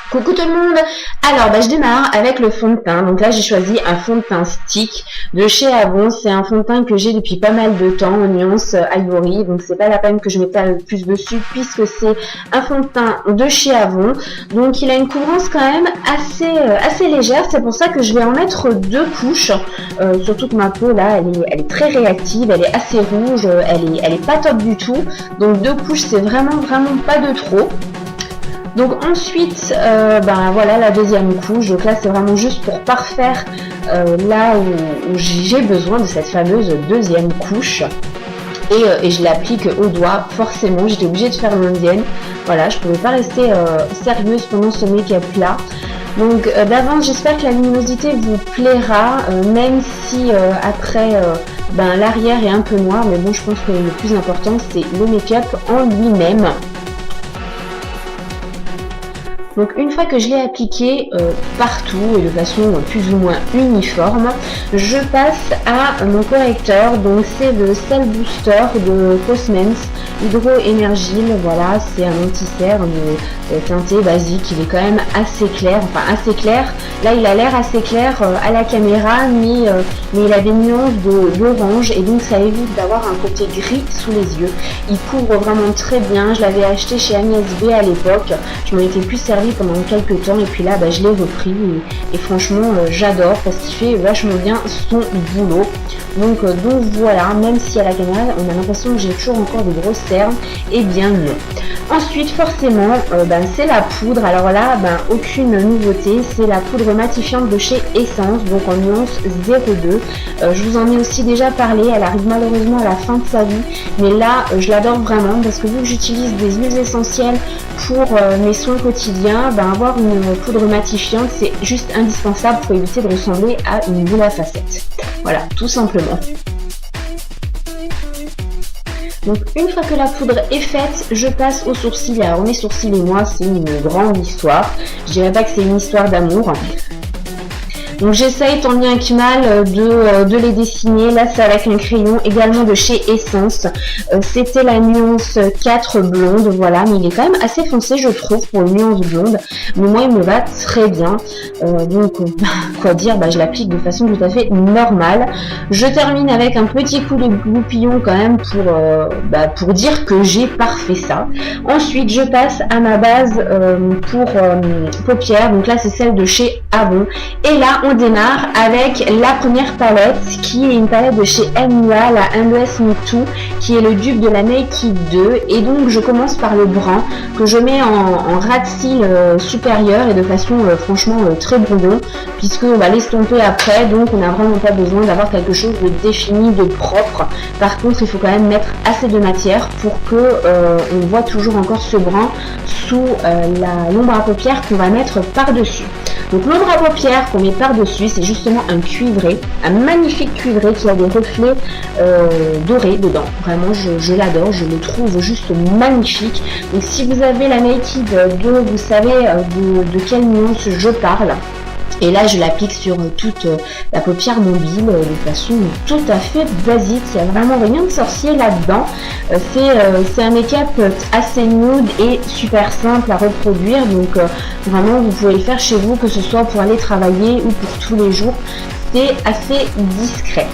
Coucou tout le monde. Alors je démarre avec le fond de teint. Donc là j'ai choisi un fond de teint stick de chez Avon. C'est un fond de teint que j'ai depuis pas mal de temps en nuance Ivory. Donc c'est pas la peine que je m'étale plus dessus puisque c'est un fond de teint de chez Avon. Donc il a une couvrance quand même assez légère. C'est pour ça que je vais en mettre deux couches. Surtout que ma peau là elle est très réactive, elle est assez rouge, elle est pas top du tout. Donc deux couches c'est vraiment pas de trop. Donc ensuite, voilà la deuxième couche. Donc là, c'est vraiment juste pour parfaire là où j'ai besoin de cette fameuse deuxième couche. Et je l'applique au doigt, forcément. J'étais obligée de faire l'indienne. Voilà, je pouvais pas rester sérieuse pendant ce make-up là. Donc d'avance, j'espère que la luminosité vous plaira, même si après l'arrière est un peu noir. Mais bon, je pense que le plus important, c'est le make-up en lui-même. Donc une fois que je l'ai appliqué partout et de façon plus ou moins uniforme, je passe à mon correcteur. Donc c'est le Cell Booster de Cosmens Hydro Energil. Voilà, c'est un anti-cerne teinté basique. Il est quand même assez clair, Là il a l'air assez clair à la caméra, mais il a des nuances d'orange et donc ça évite d'avoir un côté gris sous les yeux. Il couvre vraiment très bien. Je l'avais acheté chez Agnès B à l'époque. Je m'en étais plus servi pendant quelques temps et puis là je l'ai repris et franchement j'adore parce qu'il fait vachement bien son boulot. Donc voilà, même si à la caméra on a l'impression que j'ai toujours encore de grosses cernes, et bien non. Ensuite forcément c'est la poudre. Alors là aucune nouveauté, c'est la poudre matifiante de chez Essence, donc en nuance 02. Je vous en ai aussi déjà parlé, elle arrive malheureusement à la fin de sa vie, mais là je l'adore vraiment parce que vu que j'utilise des huiles essentielles pour mes soins quotidiens, avoir une poudre matifiante c'est juste indispensable pour éviter de ressembler à une boule à facettes. Voilà, tout simplement. Donc une fois que la poudre est faite, je passe aux sourcils. Alors mes sourcils et moi, c'est une grande histoire. Je dirais pas que c'est une histoire d'amour. Donc j'essaye tant bien que mal de les dessiner. Là c'est avec un crayon également de chez Essence. C'était la nuance 4 blonde, voilà, mais il est quand même assez foncé je trouve pour une nuance blonde. Mais moi il me va très bien. Quoi dire, je l'applique de façon tout à fait normale. Je termine avec un petit coup de goupillon quand même pour dire que j'ai parfait ça. Ensuite je passe à ma base pour paupières. Donc là c'est celle de chez Avon. Et là on démarre avec la première palette qui est une palette de chez MUA, la MUS Me Too, qui est le dupe de la Naked 2. Et donc je commence par le brun que je mets en ras de cils supérieur et de façon franchement très brouillon, puisque on va l'estomper après, donc on n'a vraiment pas besoin d'avoir quelque chose de défini, de propre. Par contre il faut quand même mettre assez de matière pour que on voit toujours encore ce brun sous l'ombre à paupières qu'on va mettre par dessus. Donc l'ombre à paupières qu'on met par-dessus, c'est justement un cuivré, un magnifique cuivré qui a des reflets dorés dedans. Vraiment, je l'adore, je le trouve juste magnifique. Donc si vous avez la Naked 2, vous savez de quelle nuance je parle. Et là je l'applique sur toute la paupière mobile de façon tout à fait basique. Il n'y a vraiment rien de sorcier là-dedans. C'est un make-up assez nude et super simple à reproduire. Donc vraiment vous pouvez le faire chez vous, que ce soit pour aller travailler ou pour tous les jours. C'est assez discret.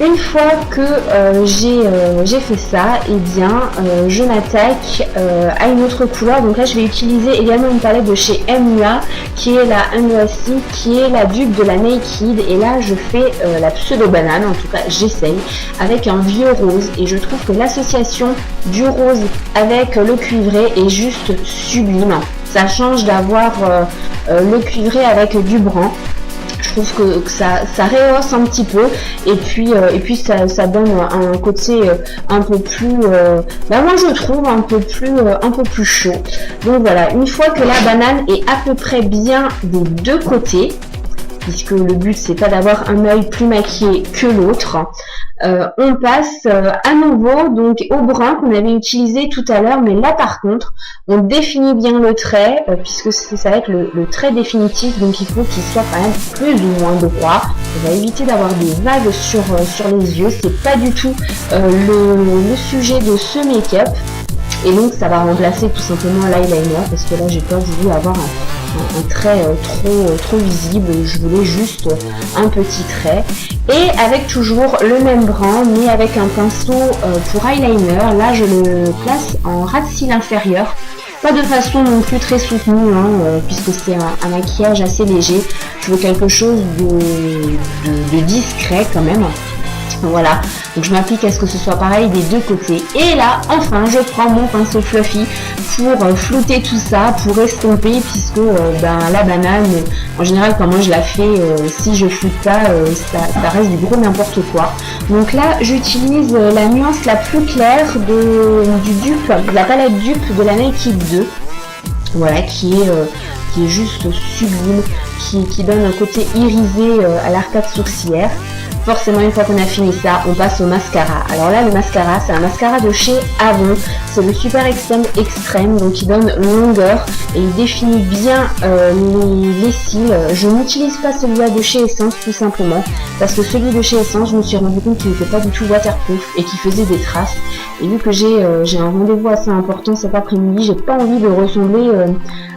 Une fois que j'ai fait ça, je m'attaque à une autre couleur. Donc là je vais utiliser également une palette de chez MUA qui est la MUAC, qui est la dupe de la Naked. Et là je fais la pseudo banane, en tout cas j'essaye, avec un vieux rose. Et je trouve que l'association du rose avec le cuivré est juste sublime. Ça change d'avoir le cuivré avec du brun. Je trouve que ça rehausse un petit peu et puis ça donne un côté un peu plus moi je trouve un peu plus chaud. Donc voilà, une fois que la banane est à peu près bien des deux côtés, puisque le but c'est pas d'avoir un œil plus maquillé que l'autre, on passe à nouveau donc au brun qu'on avait utilisé tout à l'heure, mais là par contre on définit bien le trait puisque ça va être le trait définitif, donc il faut qu'il soit quand même plus ou moins droit. On va éviter d'avoir des vagues sur les yeux, c'est pas du tout le sujet de ce make-up. et donc ça va remplacer tout simplement l'eyeliner, parce que là j'ai pas voulu avoir un trait trop visible, je voulais juste un petit trait. Et avec toujours le même brin, mais avec un pinceau pour eyeliner, là je le place en ras de cils inférieur. Pas de façon non plus très soutenue, puisque c'est un maquillage assez léger. Je veux quelque chose de discret quand même. Voilà, donc je m'applique à ce que ce soit pareil des deux côtés. Et là, enfin, je prends mon pinceau fluffy pour flouter tout ça, pour estomper, puisque la banane, en général, quand moi je la fais, si je floute pas, ça reste du gros n'importe quoi. Donc là, j'utilise la nuance la plus claire du dupe, de la palette dupe de la Naked 2. Voilà, qui est juste sublime, qui donne un côté irisé à l'arcade sourcilière. Forcément, une fois qu'on a fini ça, on passe au mascara. Alors là, le mascara, c'est un mascara de chez Avon. C'est le Super Extend Extreme, donc il donne longueur et il définit bien les cils. Je n'utilise pas celui-là de chez Essence, tout simplement, parce que celui de chez Essence, je me suis rendu compte qu'il n'était pas du tout waterproof et qu'il faisait des traces. Et vu que j'ai un rendez-vous assez important cet après-midi, j'ai pas envie de ressembler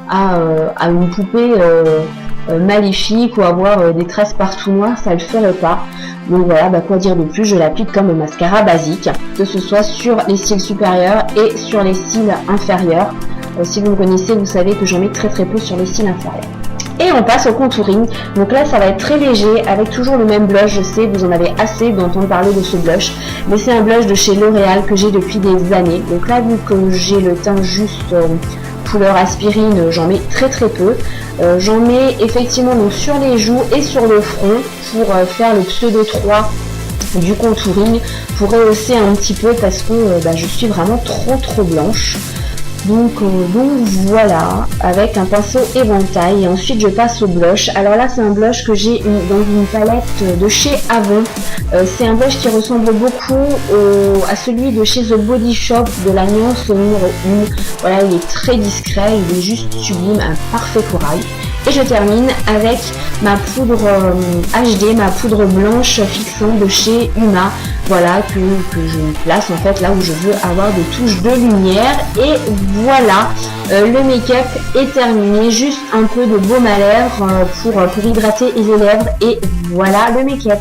à une poupée maléfique ou avoir des traces partout noires, ça le ferait pas. Donc voilà, quoi dire de plus, je l'applique comme un mascara basique, que ce soit sur les cils supérieurs et sur les cils inférieurs. Si vous me connaissez, vous savez que j'en mets très peu sur les cils inférieurs. Et on passe au contouring. Donc là, ça va être très léger, avec toujours le même blush. Je sais, vous en avez assez d'entendre parler de ce blush, mais c'est un blush de chez L'Oréal que j'ai depuis des années. Donc là, vu que j'ai le teint juste couleur aspirine, j'en mets très peu. J'en mets effectivement donc sur les joues et sur le front pour faire le pseudo 3 du contouring, pour rehausser un petit peu parce que je suis vraiment trop blanche. Donc voilà, avec un pinceau éventail. Et ensuite je passe au blush. Alors là c'est un blush que j'ai dans une palette de chez Avon. C'est un blush qui ressemble beaucoup à celui de chez The Body Shop de la nuance numéro 1. Voilà, il est très discret, il est juste sublime, un parfait corail. Et je termine avec ma poudre HD, ma poudre blanche fixant de chez Uma. Voilà, que je place en fait là où je veux avoir des touches de lumière. Et voilà, le make-up est terminé. Juste un peu de baume à lèvres pour hydrater les lèvres. Et voilà le make-up.